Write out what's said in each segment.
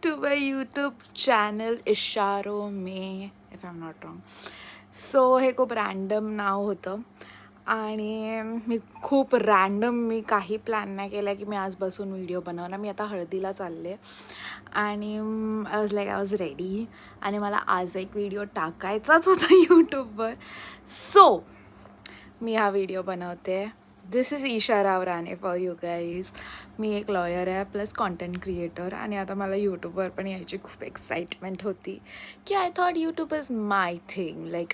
to my YouTube channel इशारों में, if I'm not wrong. So हे खूप रॅन्डम नाव होतं आणि मी काही प्लॅन नाही केला की मी आज बसून व्हिडिओ बनवणार. मी आता हळदीला चालले आणि आय वॉज रेडी आणि मला आज एक व्हिडिओ टाकायचाच होता यूट्यूबवर. सो मी हा व्हिडिओ बनवते. This is Isha Rao Rane for you guys. मी एक लॉयर आहे प्लस कॉन्टेंट क्रिएटर आणि आता मला यूट्यूबवर पण यायची खूप एक्साइटमेंट होती की I thought YouTube is my thing, like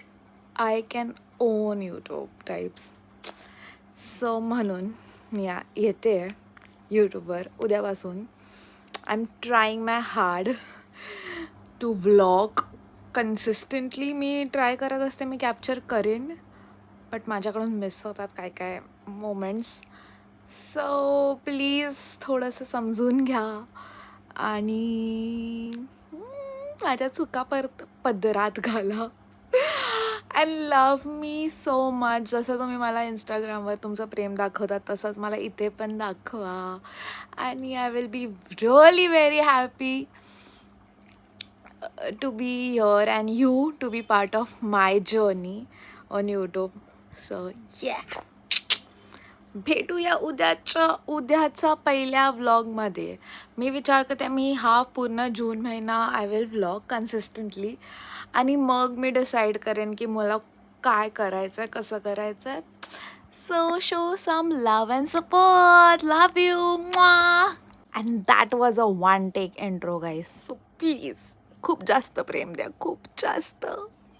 I can own YouTube types. So म्हणून मी येते यूट्यूबवर उद्यापासून. I am trying my hard to vlog consistently. मी ट्राय करत असते, मी कॅप्चर करेन, बट माझ्याकडून मिस होतात काय काय मोमेंट्स. सो प्लीज थोडंसं समजून घ्या आणि माझ्या चुका पदरात घाला and love me so much. जसं तुम्ही मला इंस्टाग्रामवर तुमचं प्रेम दाखवतात तसंच मला इथे पण दाखवा आणि I will be really very happy to be here and you to be part of my journey on YouTube. So भेटूया उद्याचा पहिल्या व्लॉगमध्ये. मी विचार करते मी हा पूर्ण जून महिना आय विल व्लॉग कन्सिस्टंटली आणि मग मी डिसाईड करेन की मला काय करायचं आहे, कसं करायचं आहे. So show some love and support. Love you. And that was a one take intro guys. So please खूप जास्त प्रेम द्या, खूप जास्त.